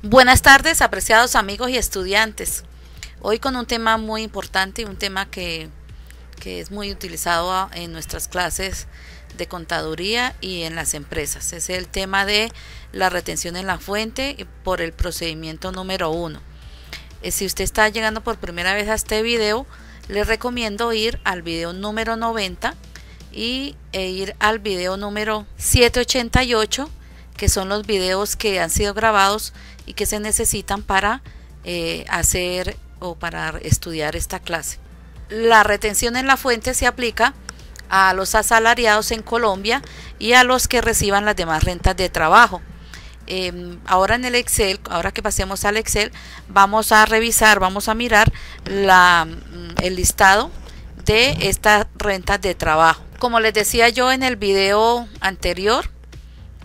Buenas tardes, apreciados amigos y estudiantes. Hoy con un tema muy importante, un tema que es muy utilizado en nuestras clases de contaduría y en las empresas. Es el tema de la retención en la fuente por el procedimiento número 1. Si usted está llegando por primera vez a este video, les recomiendo ir al video número 90 e ir al video número 788, que son los videos que han sido grabados y que se necesitan para hacer o para estudiar esta clase. La retención en la fuente se aplica a los asalariados en Colombia y a los que reciban las demás rentas de trabajo. Ahora en el Excel, ahora que pasemos al Excel, vamos a revisar, vamos a mirar el listado de estas rentas de trabajo. Como les decía yo en el video anterior,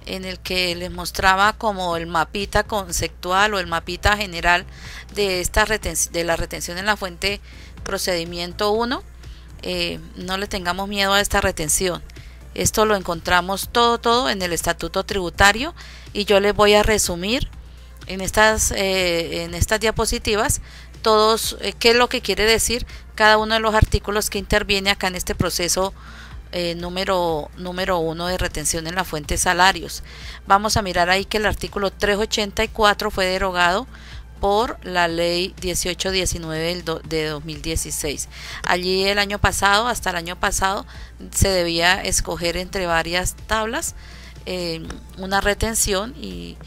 en el que les mostraba como el mapita conceptual o el mapita general de la retención en la fuente procedimiento 1, no le tengamos miedo a esta retención. Esto lo encontramos todo en el estatuto tributario, y yo les voy a resumir en estas diapositivas todos qué es lo que quiere decir cada uno de los artículos que interviene acá en este proceso número 1 de retención en la fuente salarios. Vamos a mirar ahí que el artículo 384 fue derogado por la ley 1819 de 2016. Allí hasta el año pasado, se debía escoger entre varias tablas una retención y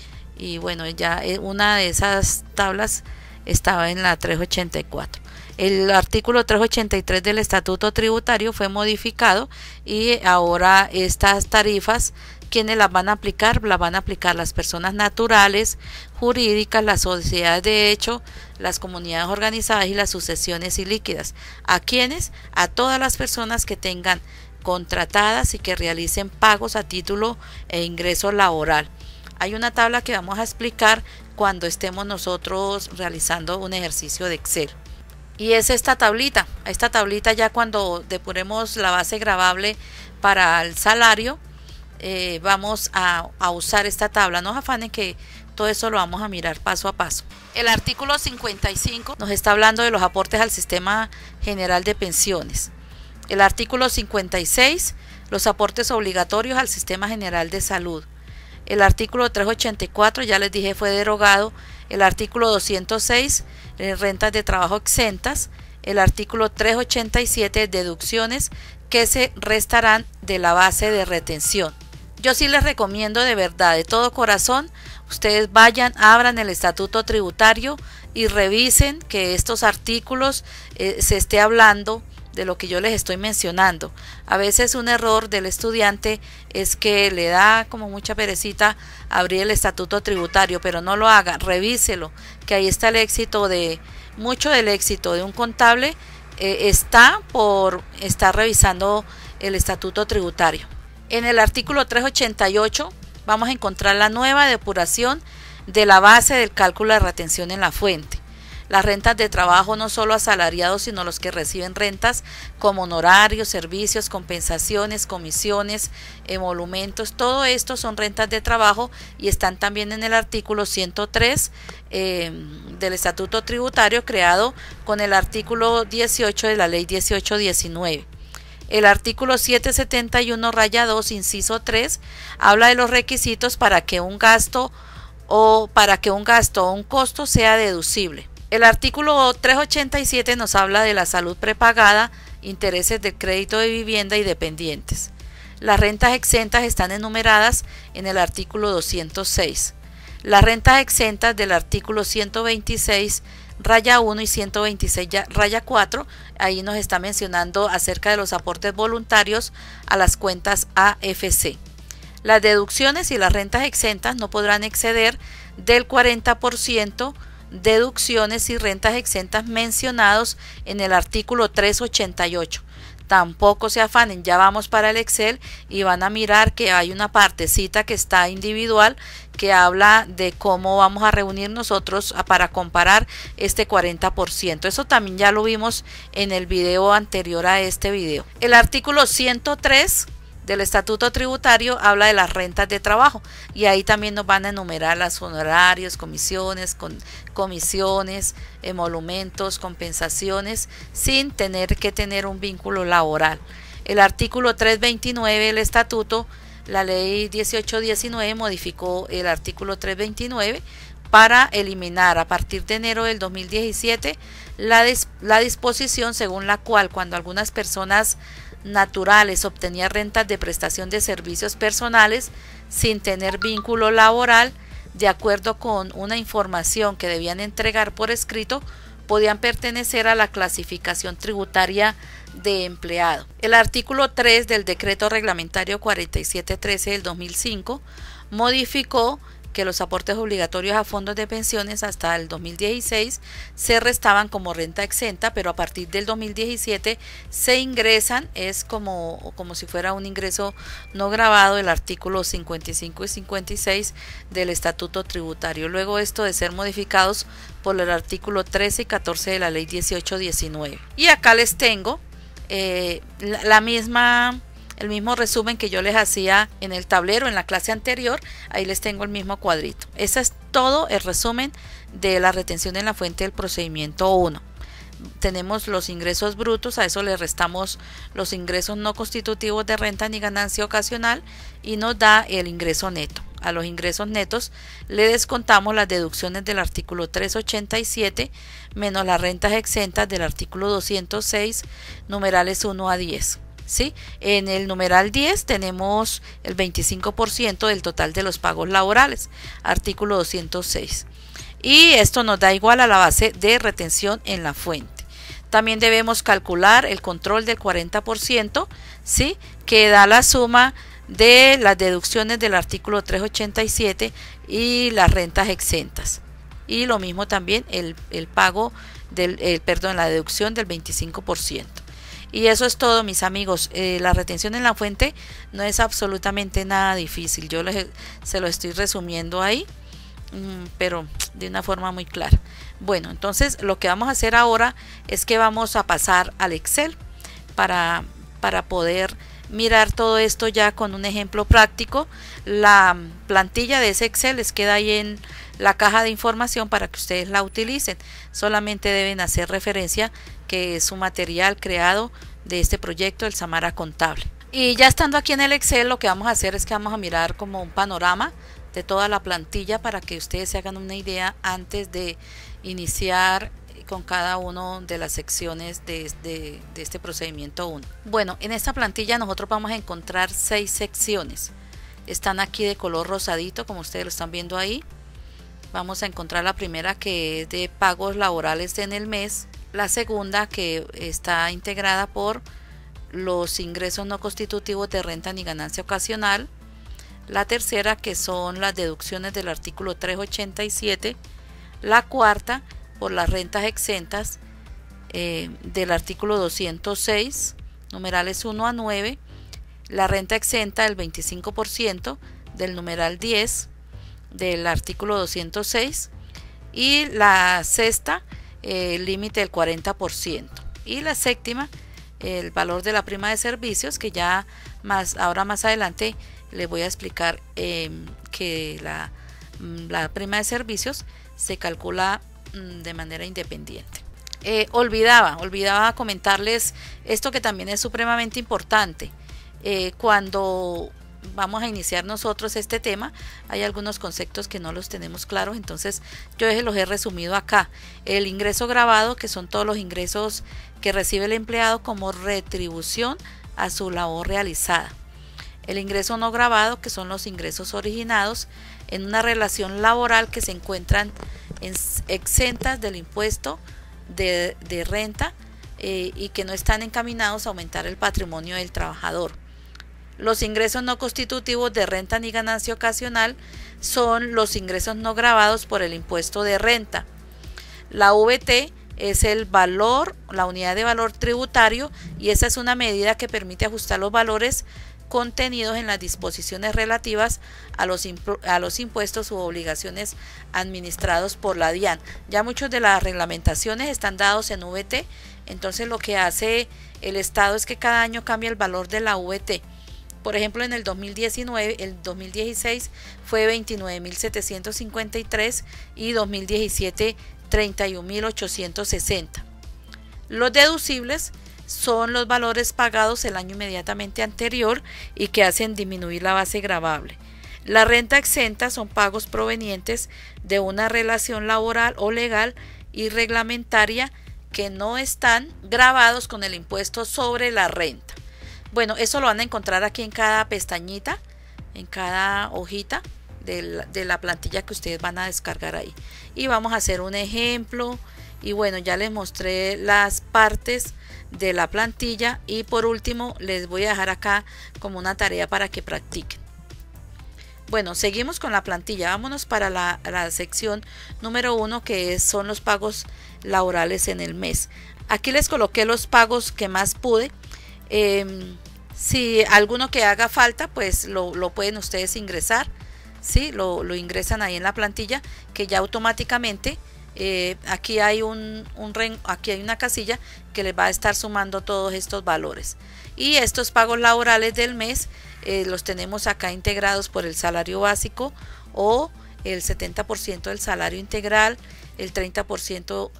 bueno, ya una de esas tablas estaba en la 384. El artículo 383 del Estatuto Tributario fue modificado y ahora estas tarifas, ¿quiénes las van a aplicar? Las van a aplicar las personas naturales, jurídicas, las sociedades de hecho, las comunidades organizadas y las sucesiones ilíquidas. ¿A quiénes? A todas las personas que tengan contratadas y que realicen pagos a título e ingreso laboral. Hay una tabla que vamos a explicar cuando estemos nosotros realizando un ejercicio de Excel. Y es esta tablita ya cuando depuremos la base gravable para el salario, vamos a usar esta tabla. No se afanen que todo eso lo vamos a mirar paso a paso. El artículo 55 nos está hablando de los aportes al sistema general de pensiones. El artículo 56, los aportes obligatorios al sistema general de salud. El artículo 384, ya les dije, fue derogado. El artículo 206, rentas de trabajo exentas. El artículo 387, deducciones que se restarán de la base de retención. Yo sí les recomiendo de verdad, de todo corazón, ustedes vayan, abran el estatuto tributario y revisen que estos artículos se esté hablando de lo que yo les estoy mencionando. A veces un error del estudiante es que le da como mucha perecita abrir el estatuto tributario, pero no lo haga, revíselo, que ahí está el éxito mucho del éxito de un contable, está por estar revisando el estatuto tributario. En el artículo 388 vamos a encontrar la nueva depuración de la base del cálculo de retención en la fuente. Las rentas de trabajo, no solo asalariados, sino los que reciben rentas como honorarios, servicios, compensaciones, comisiones, emolumentos, todo esto son rentas de trabajo y están también en el artículo 103 del Estatuto Tributario, creado con el artículo 18 de la ley 1819. El artículo 771-2, inciso 3, habla de los requisitos para que un gasto o un costo sea deducible. El artículo 387 nos habla de la salud prepagada, intereses del crédito de vivienda y dependientes. Las rentas exentas están enumeradas en el artículo 206. Las rentas exentas del artículo 126 raya 1 y 126 raya 4, ahí nos está mencionando acerca de los aportes voluntarios a las cuentas AFC. Las deducciones y las rentas exentas no podrán exceder del 40%, deducciones y rentas exentas mencionados en el artículo 388. Tampoco se afanen, ya vamos para el Excel y van a mirar que hay una partecita que está individual que habla de cómo vamos a reunir nosotros para comparar este 40%. Eso también ya lo vimos en el video anterior a este video. El artículo 103 del Estatuto Tributario habla de las rentas de trabajo y ahí también nos van a enumerar los honorarios, comisiones, emolumentos, compensaciones, sin tener que tener un vínculo laboral. El artículo 329 del Estatuto, la ley 1819 modificó el artículo 329 para eliminar a partir de enero del 2017 la disposición según la cual cuando algunas personas naturales obtenían rentas de prestación de servicios personales sin tener vínculo laboral, de acuerdo con una información que debían entregar por escrito, podían pertenecer a la clasificación tributaria de empleado. El artículo 3 del decreto reglamentario 4713 del 2005 modificó que los aportes obligatorios a fondos de pensiones hasta el 2016 se restaban como renta exenta, pero a partir del 2017 se ingresan, es como si fuera un ingreso no gravado, el artículo 55 y 56 del Estatuto Tributario. Luego esto de ser modificados por el artículo 13 y 14 de la ley 1819. Y acá les tengo el mismo resumen que yo les hacía en el tablero en la clase anterior. Ahí les tengo el mismo cuadrito. Ese es todo el resumen de la retención en la fuente del procedimiento 1. Tenemos los ingresos brutos, a eso le restamos los ingresos no constitutivos de renta ni ganancia ocasional y nos da el ingreso neto. A los ingresos netos le descontamos las deducciones del artículo 387 menos las rentas exentas del artículo 206, numerales 1 a 10. ¿Sí? En el numeral 10 tenemos el 25% del total de los pagos laborales, artículo 206. Y esto nos da igual a la base de retención en la fuente. También debemos calcular el control del 40%, ¿sí? Que da la suma de las deducciones del artículo 387 y las rentas exentas. Y lo mismo también el pago la deducción del 25%. Y eso es todo, mis amigos. La retención en la fuente no es absolutamente nada difícil. Yo se lo estoy resumiendo ahí, pero de una forma muy clara. Bueno, entonces lo que vamos a hacer ahora es que vamos a pasar al Excel para poder mirar todo esto ya con un ejemplo práctico. La plantilla de ese Excel les queda ahí en la caja de información para que ustedes la utilicen. Solamente deben hacer referencia que es un material creado de este proyecto, el Samara Contable. Y ya estando aquí en el Excel, lo que vamos a hacer es que vamos a mirar como un panorama de toda la plantilla para que ustedes se hagan una idea antes de iniciar con cada una de las secciones de este procedimiento 1. Bueno, en esta plantilla nosotros vamos a encontrar 6 secciones. Están aquí de color rosadito, como ustedes lo están viendo ahí. Vamos a encontrar la primera, que es de pagos laborales en el mes. La segunda, que está integrada por los ingresos no constitutivos de renta ni ganancia ocasional. La tercera, que son las deducciones del artículo 387. La cuarta, por las rentas exentas del artículo 206, numerales 1 a 9. La renta exenta del 25% del numeral 10 del artículo 206. Y la sexta, el límite del 40%. Y la séptima, el valor de la prima de servicios, que ya ahora más adelante les voy a explicar que la prima de servicios se calcula de manera independiente. Olvidaba comentarles esto que también es supremamente importante. Cuando vamos a iniciar nosotros este tema, hay algunos conceptos que no los tenemos claros, entonces yo los he resumido acá. El ingreso gravado, que son todos los ingresos que recibe el empleado como retribución a su labor realizada. El ingreso no gravado, que son los ingresos originados en una relación laboral que se encuentran exentas del impuesto de renta y que no están encaminados a aumentar el patrimonio del trabajador. Los ingresos no constitutivos de renta ni ganancia ocasional son los ingresos no gravados por el impuesto de renta. La VT es el valor, la unidad de valor tributario, y esa es una medida que permite ajustar los valores contenidos en las disposiciones relativas a los impuestos u obligaciones administrados por la DIAN. Ya muchas de las reglamentaciones están dados en VT, entonces lo que hace el Estado es que cada año cambia el valor de la VT. Por ejemplo, en el 2019, el 2016 fue 29.753 y 2017 31.860. Los deducibles son los valores pagados el año inmediatamente anterior y que hacen disminuir la base gravable. La renta exenta son pagos provenientes de una relación laboral o legal y reglamentaria que no están gravados con el impuesto sobre la renta. Bueno, eso lo van a encontrar aquí en cada pestañita, en cada hojita de la plantilla que ustedes van a descargar ahí. Y vamos a hacer un ejemplo. Y bueno, ya les mostré las partes de la plantilla. Y por último, les voy a dejar acá como una tarea para que practiquen. Bueno, seguimos con la plantilla. Vámonos para la sección número 1, que son los pagos laborales en el mes. Aquí les coloqué los pagos que más pude. Si alguno que haga falta, pues lo pueden ustedes ingresar, ¿sí? Lo ingresan ahí en la plantilla, que ya automáticamente aquí hay aquí hay una casilla que les va a estar sumando todos estos valores. Y estos pagos laborales del mes los tenemos acá integrados por el salario básico o el 70% del salario integral, el 30%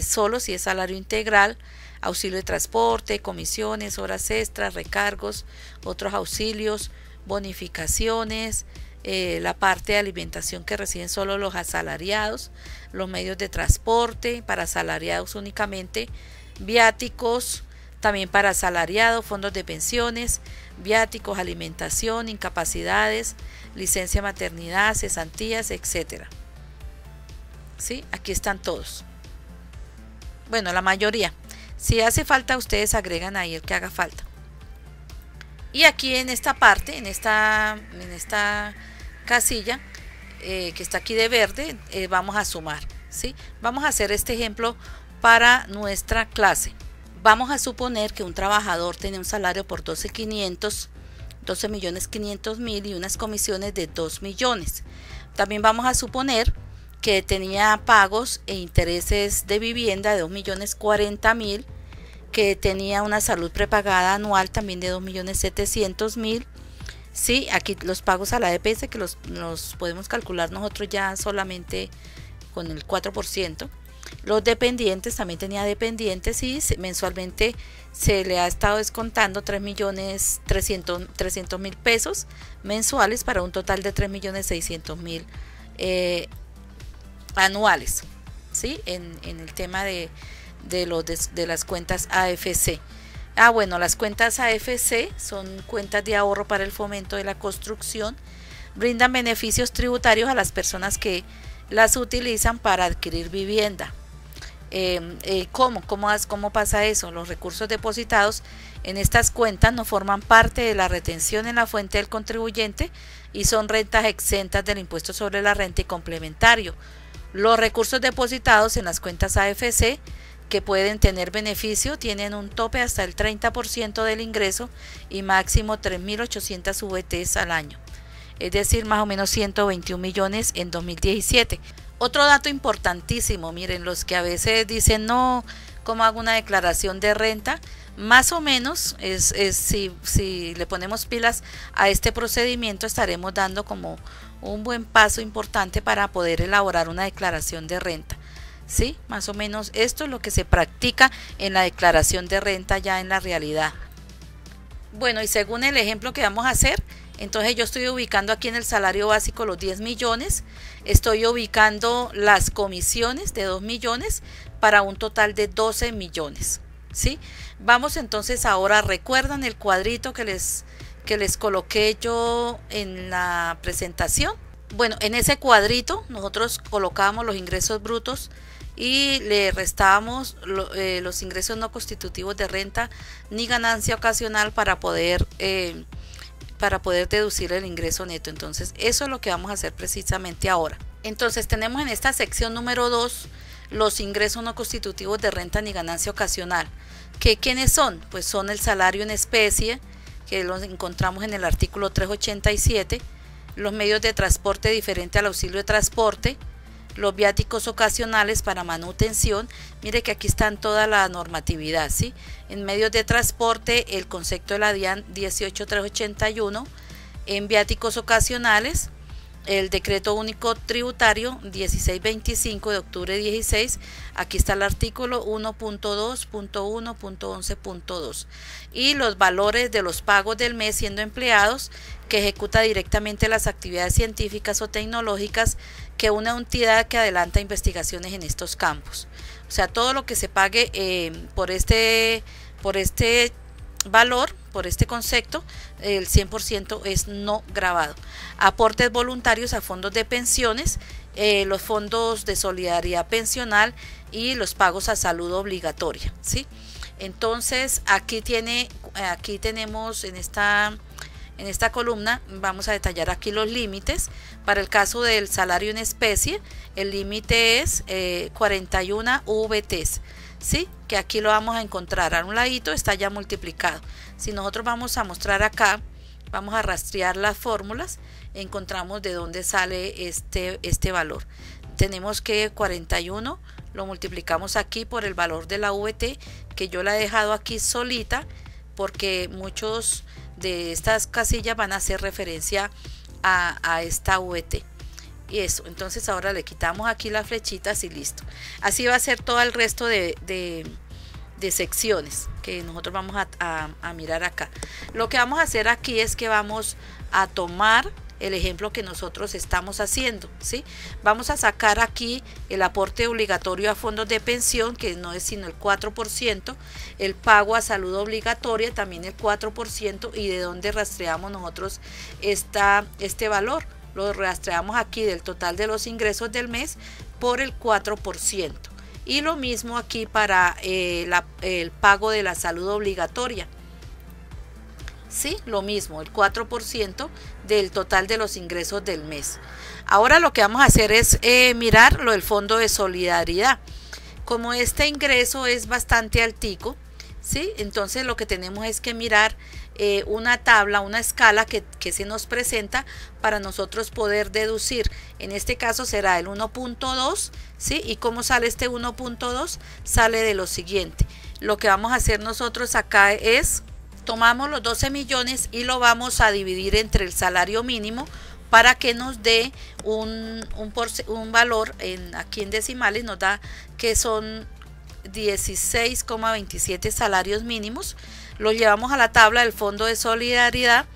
solo si es salario integral, auxilio de transporte, comisiones, horas extras, recargos, otros auxilios, bonificaciones, la parte de alimentación que reciben solo los asalariados, los medios de transporte para asalariados únicamente, viáticos también para asalariados, fondos de pensiones, viáticos, alimentación, incapacidades, licencia de maternidad, cesantías, etcétera. ¿Sí? Aquí están todos. Bueno, la mayoría. Si hace falta, ustedes agregan ahí el que haga falta. Y aquí en esta parte, en esta casilla que está aquí de verde, vamos a sumar, ¿sí? Vamos a hacer este ejemplo para nuestra clase. Vamos a suponer que un trabajador tiene un salario por 12.500.000 y unas comisiones de 2 millones. También vamos a suponer que tenía pagos e intereses de vivienda de 2.040.000, que tenía una salud prepagada anual también de 2.700.000. Sí, aquí los pagos a la EPS que los podemos calcular nosotros ya solamente con el 4%. Los dependientes, también tenía dependientes y mensualmente se le ha estado descontando 3.300.000 pesos mensuales para un total de 3.600.000 anuales, ¿sí? En el tema de las cuentas AFC. Bueno, las cuentas AFC son cuentas de ahorro para el fomento de la construcción, brindan beneficios tributarios a las personas que las utilizan para adquirir vivienda. ¿Cómo pasa eso? Los recursos depositados en estas cuentas no forman parte de la retención en la fuente del contribuyente y son rentas exentas del impuesto sobre la renta y complementario. Los recursos depositados en las cuentas AFC que pueden tener beneficio tienen un tope hasta el 30% del ingreso y máximo 3.800 VTs al año, es decir, más o menos 121 millones en 2017. Otro dato importantísimo, miren, los que a veces dicen no, ¿cómo hago una declaración de renta? Más o menos, si le ponemos pilas a este procedimiento, estaremos dando como un buen paso importante para poder elaborar una declaración de renta. ¿Sí? Más o menos esto es lo que se practica en la declaración de renta ya en la realidad. Bueno, y según el ejemplo que vamos a hacer, entonces yo estoy ubicando aquí en el salario básico los 10 millones, estoy ubicando las comisiones de 2 millones para un total de 12 millones. ¿Sí? Vamos entonces ahora, ¿recuerdan el cuadrito que les coloqué yo en la presentación? Bueno, en ese cuadrito nosotros colocábamos los ingresos brutos y le restábamos los ingresos no constitutivos de renta ni ganancia ocasional para poder deducir el ingreso neto. Entonces eso es lo que vamos a hacer precisamente ahora. Entonces tenemos en esta sección número 2 los ingresos no constitutivos de renta ni ganancia ocasional. ¿Quiénes son? Pues son el salario en especie, que los encontramos en el artículo 387, los medios de transporte diferente al auxilio de transporte, los viáticos ocasionales para manutención. Mire que aquí están toda la normatividad, ¿sí? En medios de transporte, el concepto de la DIAN 18381, en viáticos ocasionales, el decreto único tributario 1625 de octubre 16, aquí está el artículo 1.2.1.11.2 y los valores de los pagos del mes siendo empleados que ejecuta directamente las actividades científicas o tecnológicas que una entidad que adelanta investigaciones en estos campos. O sea, todo lo que se pague por este valor, por este concepto, el 100% es no grabado. Aportes voluntarios a fondos de pensiones, los fondos de solidaridad pensional y los pagos a salud obligatoria, ¿sí? Entonces aquí tenemos en esta columna, vamos a detallar aquí los límites. Para el caso del salario en especie, el límite es 41 VTs, ¿sí? Que aquí lo vamos a encontrar a un ladito, está ya multiplicado. Si nosotros vamos a mostrar acá, vamos a rastrear las fórmulas, encontramos de dónde sale este valor. Tenemos que 41 lo multiplicamos aquí por el valor de la VT, que yo la he dejado aquí solita porque muchos de estas casillas van a hacer referencia a esta VT. Y eso, entonces ahora le quitamos aquí las flechitas y listo. Así va a ser todo el resto de secciones que nosotros vamos a mirar acá. Lo que vamos a hacer aquí es que vamos a tomar el ejemplo que nosotros estamos haciendo, ¿sí? Vamos a sacar aquí el aporte obligatorio a fondos de pensión, que no es sino el 4%, el pago a salud obligatoria también el 4%, y de dónde rastreamos nosotros este valor. Lo rastreamos aquí del total de los ingresos del mes por el 4%. Y lo mismo aquí para el pago de la salud obligatoria. Sí, lo mismo, el 4% del total de los ingresos del mes. Ahora lo que vamos a hacer es mirar lo del fondo de solidaridad. Como este ingreso es bastante altico, ¿sí? Entonces lo que tenemos es que mirar una tabla, una escala que se nos presenta para nosotros poder deducir. En este caso será el 1.2, ¿sí? ¿Y cómo sale este 1.2? Sale de lo siguiente. Lo que vamos a hacer nosotros acá es, tomamos los 12 millones y lo vamos a dividir entre el salario mínimo para que nos dé un valor, aquí en decimales nos da que son 16,27 salarios mínimos. Lo llevamos a la tabla del Fondo de Solidaridad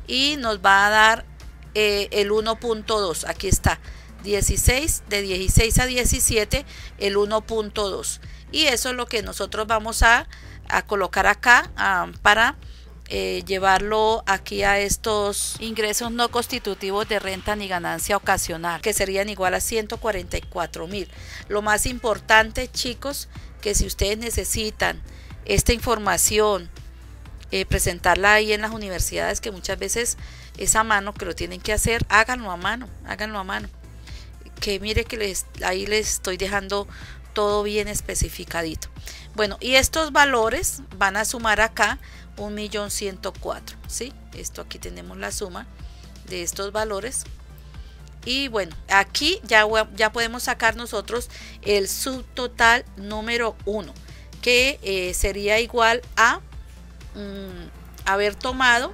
y nos va a dar el 1.2. Aquí está, 16, de 16 a 17, el 1.2. Y eso es lo que nosotros vamos a colocar acá para llevarlo aquí a estos ingresos no constitutivos de renta ni ganancia ocasional, que serían igual a 144.000. Lo más importante, chicos, que si ustedes necesitan esta información, presentarla ahí en las universidades, que muchas veces es a mano, que lo tienen que hacer, háganlo a mano, que mire que ahí les estoy dejando todo bien especificadito. Bueno, y estos valores van a sumar acá 1.104.000, ¿sí? Esto aquí tenemos la suma de estos valores. Y bueno, aquí ya podemos sacar nosotros el subtotal número 1, que sería igual a haber tomado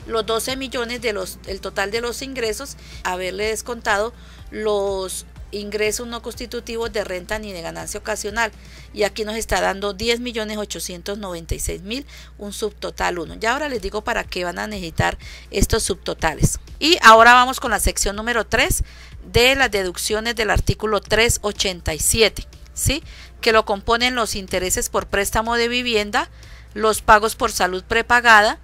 los 12 millones el total de los ingresos, haberle descontado los ingresos no constitutivos de renta ni de ganancia ocasional, y aquí nos está dando 10.896.000, un subtotal 1. Ya ahora les digo para qué van a necesitar estos subtotales. Y ahora vamos con la sección número 3 de las deducciones del artículo 387, ¿sí? Que lo componen los intereses por préstamo de vivienda, los pagos por salud prepagada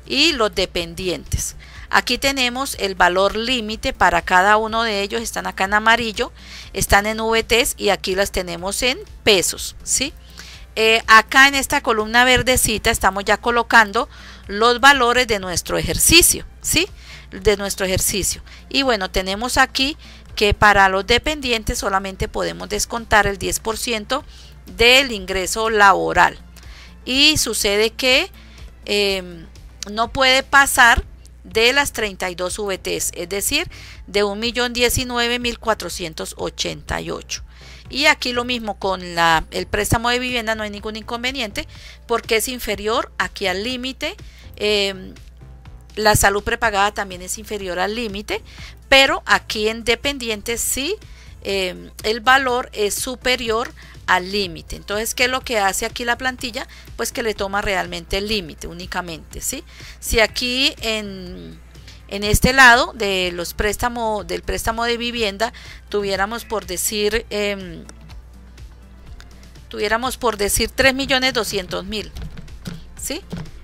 y los dependientes. Aquí tenemos el valor límite para cada uno de ellos, están acá en amarillo, están en VTs y aquí las tenemos en pesos, ¿sí? Acá en esta columna verdecita estamos ya colocando los valores de nuestro ejercicio, ¿sí? De nuestro ejercicio. Y bueno, tenemos aquí que para los dependientes solamente podemos descontar el 10% del ingreso laboral. Y sucede que no puede pasar de las 32 VTs, es decir, de 1.019.488. Y aquí lo mismo con el préstamo de vivienda, no hay ningún inconveniente porque es inferior aquí al límite. La salud prepagada también es inferior al límite, pero aquí en dependientes sí el valor es superior al límite. Entonces, ¿qué es lo que hace aquí la plantilla? Pues que le toma realmente el límite únicamente, ¿sí? Si aquí en este lado de los préstamos, del préstamo de vivienda, tuviéramos por decir 3.200.000, ¿sí?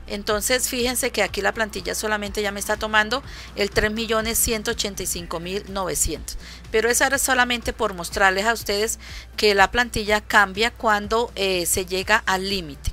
Entonces fíjense que aquí la plantilla solamente ya me está tomando el 3.185.900, pero eso era solamente por mostrarles a ustedes que la plantilla cambia cuando se llega al límite.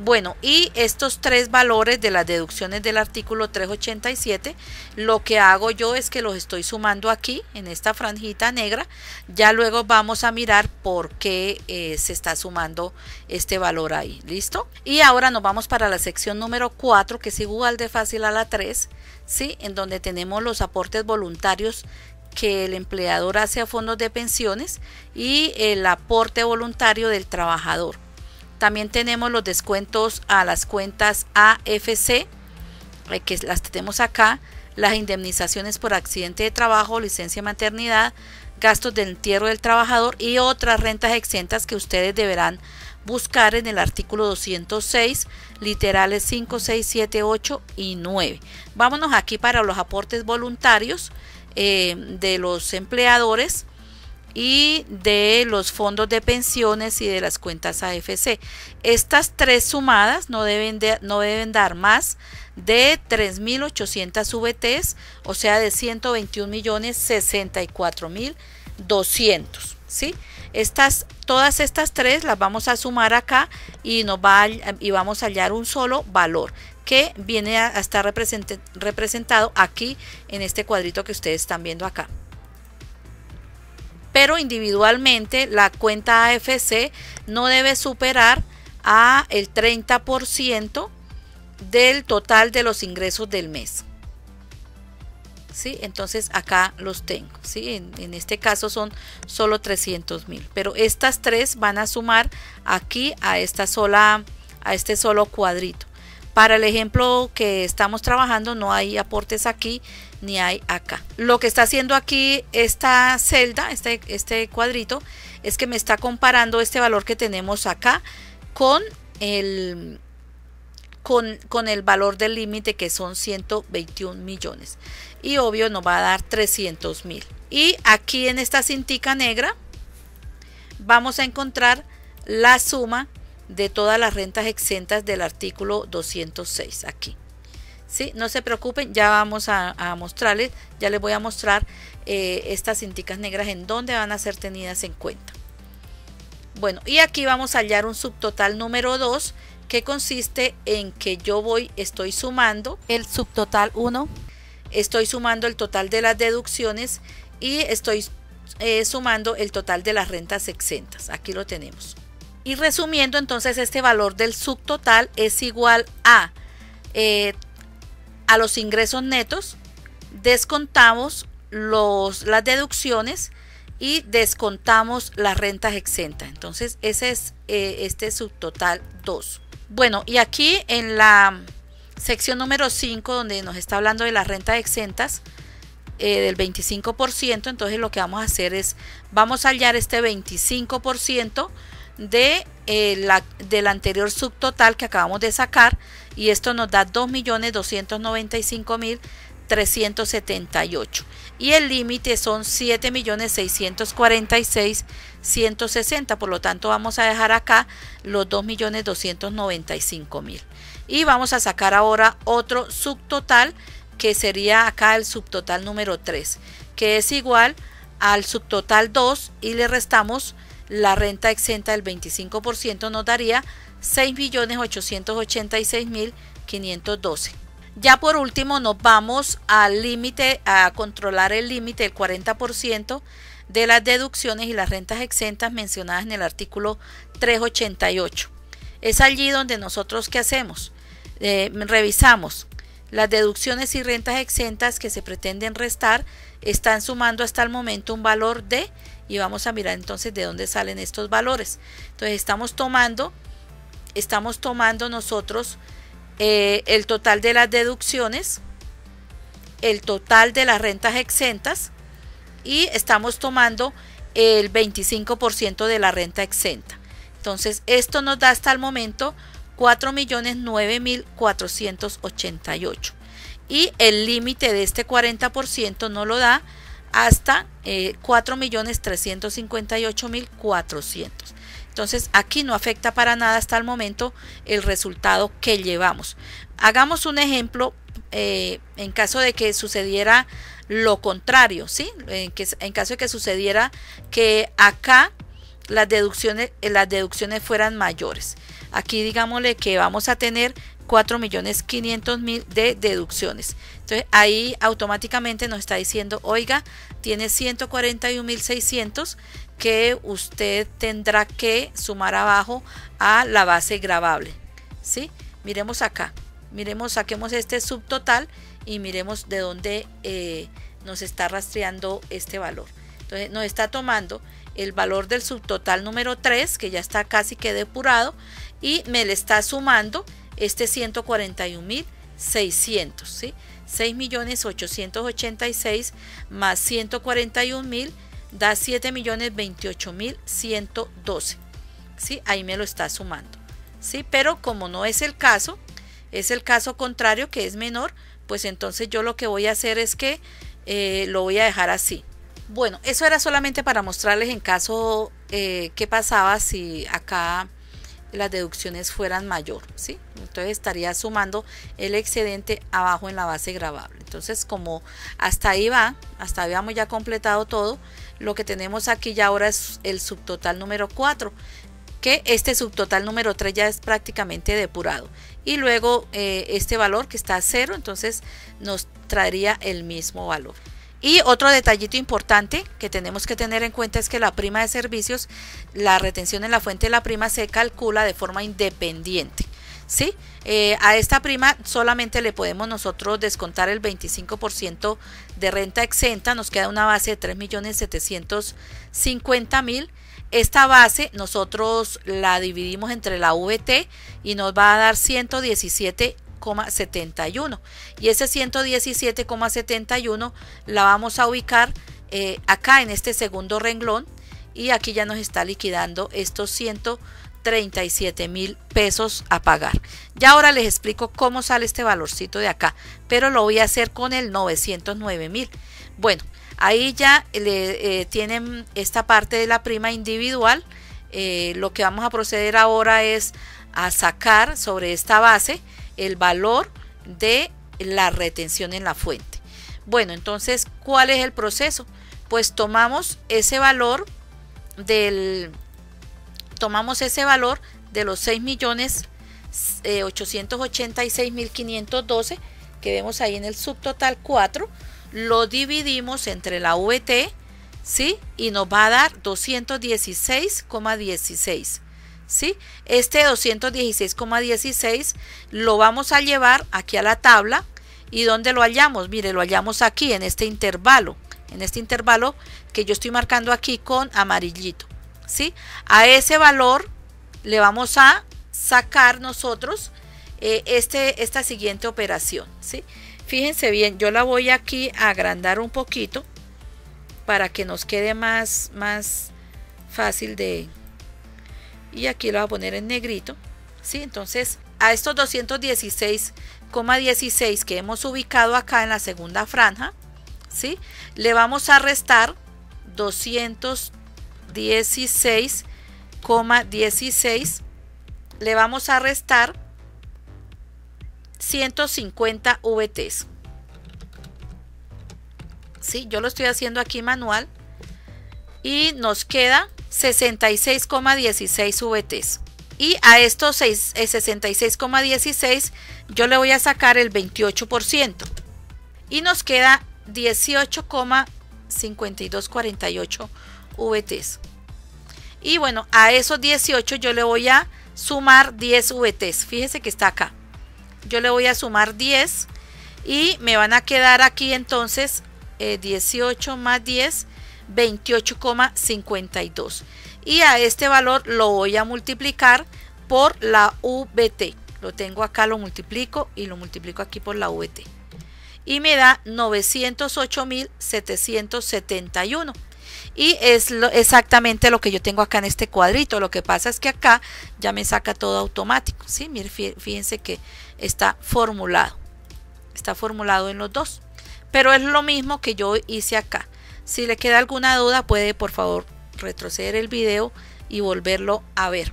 Bueno, y estos tres valores de las deducciones del artículo 387, lo que hago yo es que los estoy sumando aquí en esta franjita negra. Ya luego vamos a mirar por qué se está sumando este valor ahí. ¿Listo? Y ahora nos vamos para la sección número 4, que es igual de fácil a la 3, ¿sí? En donde tenemos los aportes voluntarios que el empleador hace a fondos de pensiones y el aporte voluntario del trabajador. También tenemos los descuentos a las cuentas AFC, que las tenemos acá, las indemnizaciones por accidente de trabajo, licencia de maternidad, gastos de entierro del trabajador y otras rentas exentas que ustedes deberán buscar en el artículo 206, literales 5, 6, 7, 8 y 9. Vámonos aquí para los aportes voluntarios de los empleadores y de los fondos de pensiones y de las cuentas AFC. Estas tres sumadas no deben dar más de 3.800 VTs, o sea de 121.064.200, ¿sí? Todas estas tres las vamos a sumar acá y vamos a hallar un solo valor que viene a estar representado aquí en este cuadrito que ustedes están viendo acá. Pero individualmente la cuenta AFC no debe superar a el 30% del total de los ingresos del mes, ¿sí? Entonces acá los tengo, ¿sí? En este caso son solo 300.000, pero estas tres van a sumar aquí a este solo cuadrito. Para el ejemplo que estamos trabajando no hay aportes aquí ni hay acá. Lo que está haciendo aquí esta celda, este cuadrito, es que me está comparando este valor que tenemos acá con el valor del límite, que son 121 millones. Y obvio nos va a dar 300.000. Y aquí en esta cintica negra vamos a encontrar la suma de todas las rentas exentas del artículo 206 aquí. ¿Sí? No se preocupen, ya vamos a mostrarles, ya les voy a mostrar estas cinticas negras en donde van a ser tenidas en cuenta. Bueno, y aquí vamos a hallar un subtotal número 2, que consiste en que estoy sumando el subtotal 1, estoy sumando el total de las deducciones y estoy sumando el total de las rentas exentas. Aquí lo tenemos. Y resumiendo, entonces este valor del subtotal es igual a los ingresos netos, descontamos las deducciones y descontamos las rentas exentas. Entonces ese es este subtotal 2. Bueno, y aquí en la sección número 5, donde nos está hablando de las rentas exentas del 25%, entonces lo que vamos a hacer es, vamos a hallar este 25% del anterior subtotal que acabamos de sacar, y esto nos da 2.295.378 y el límite son 7.646.160, por lo tanto vamos a dejar acá los 2.295.000 y vamos a sacar ahora otro subtotal, que sería acá el subtotal número 3, que es igual al subtotal 2, y le restamos la renta exenta del 25%, nos daría 6.886.512. Ya por último nos vamos al límite, a controlar el límite del 40% de las deducciones y las rentas exentas mencionadas en el artículo 388. Es allí donde nosotros, ¿qué hacemos? Revisamos Las deducciones y rentas exentas que se pretenden restar están sumando hasta el momento un valor de, y vamos a mirar entonces de dónde salen estos valores. Entonces estamos tomando nosotros el total de las deducciones, el total de las rentas exentas, y estamos tomando el 25% de la renta exenta. Entonces esto nos da hasta el momento 4.009.488, y el límite de este 40% no lo da hasta 4.358.400. Entonces aquí no afecta para nada hasta el momento el resultado que llevamos. Hagamos un ejemplo en caso de que sucediera lo contrario, ¿sí? En caso de que sucediera que acá las deducciones fueran mayores. Aquí digámosle que vamos a tener 4.500.000 de deducciones. Entonces ahí automáticamente nos está diciendo, oiga, tiene 141.600 que usted tendrá que sumar abajo a la base gravable, ¿sí? Miremos acá, saquemos este subtotal y miremos de dónde nos está rastreando este valor. Entonces nos está tomando el valor del subtotal número 3, que ya está casi que depurado, y me le está sumando este 141.600, ¿sí? 6.886.000 más 141.000 da 7.028.112, ¿sí? Ahí me lo está sumando, ¿sí? Pero como no es el caso, es el caso contrario, que es menor, pues entonces yo lo que voy a hacer es que lo voy a dejar así. Bueno, eso era solamente para mostrarles en caso qué pasaba si acá las deducciones fueran mayor, ¿sí? Entonces estaría sumando el excedente abajo en la base gravable. Entonces, como hasta ahí habíamos ya completado todo, lo que tenemos aquí ya ahora es el subtotal número 4, que este subtotal número 3 ya es prácticamente depurado, y luego este valor que está a 0, entonces nos traería el mismo valor. Y otro detallito importante que tenemos que tener en cuenta es que la prima de servicios, la retención en la fuente de la prima se calcula de forma independiente, ¿sí? A esta prima solamente le podemos nosotros descontar el 25% de renta exenta, nos queda una base de 3.750.000. Esta base nosotros la dividimos entre la VT y nos va a dar 117,71, y ese 117,71 la vamos a ubicar acá en este segundo renglón, y aquí ya nos está liquidando estos 137.000 pesos a pagar. Ya ahora les explico cómo sale este valorcito de acá, pero lo voy a hacer con el 909.000. Bueno, ahí ya tienen esta parte de la prima individual. Lo que vamos a proceder ahora es a sacar sobre esta base el valor de la retención en la fuente. Bueno, entonces, ¿cuál es el proceso? Pues tomamos ese valor de los 6.886.512 que vemos ahí en el subtotal 4, lo dividimos entre la VT, ¿sí? Y nos va a dar 216,16, ¿sí? Este 216,16 lo vamos a llevar aquí a la tabla. ¿Y dónde lo hallamos? Mire, lo hallamos aquí en este intervalo que yo estoy marcando aquí con amarillito, ¿sí? A ese valor le vamos a sacar nosotros esta siguiente operación, ¿sí? Fíjense bien, yo la voy aquí a agrandar un poquito para que nos quede más fácil de... Y aquí lo voy a poner en negrito, ¿sí? Entonces, a estos 216,16 que hemos ubicado acá en la segunda franja, ¿sí? Le vamos a restar 216,16, le vamos a restar 150 VTs, ¿sí? Yo lo estoy haciendo aquí manual, y nos queda 66,16 VTs. Y a estos 66,16 yo le voy a sacar el 28% y nos queda 18,5248 VTs. Y bueno, a esos 18 yo le voy a sumar 10 VTs. Fíjese que está acá. Yo le voy a sumar 10. y me van a quedar aquí entonces 18 más 10, 28,52, y a este valor lo voy a multiplicar por la VT. Lo tengo acá, lo multiplico y lo multiplico aquí por la VT y me da 908.771, y es exactamente lo que yo tengo acá en este cuadrito. Lo que pasa es que acá ya me saca todo automático, ¿sí? Miren, fíjense que está formulado en los dos, pero es lo mismo que yo hice acá. Si le queda alguna duda, puede por favor retroceder el video y volverlo a ver.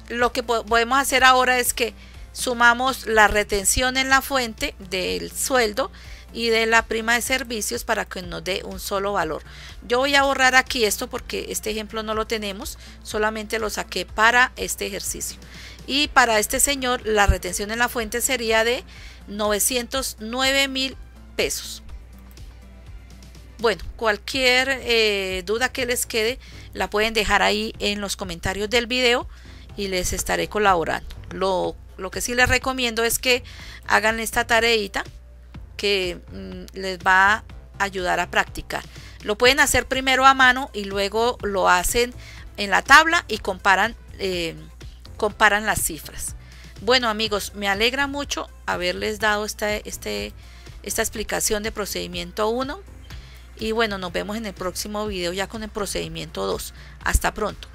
Lo que podemos hacer ahora es que sumamos la retención en la fuente del sueldo y de la prima de servicios para que nos dé un solo valor. Yo voy a borrar aquí esto porque este ejemplo no lo tenemos, solamente lo saqué para este ejercicio. Y para este señor la retención en la fuente sería de 909.000 pesos. Bueno, cualquier duda que les quede la pueden dejar ahí en los comentarios del video y les estaré colaborando. Lo que sí les recomiendo es que hagan esta tareita que les va a ayudar a practicar. Lo pueden hacer primero a mano y luego lo hacen en la tabla y comparan las cifras. Bueno amigos, me alegra mucho haberles dado esta explicación de procedimiento 1 y bueno, nos vemos en el próximo video ya con el procedimiento 2. Hasta pronto.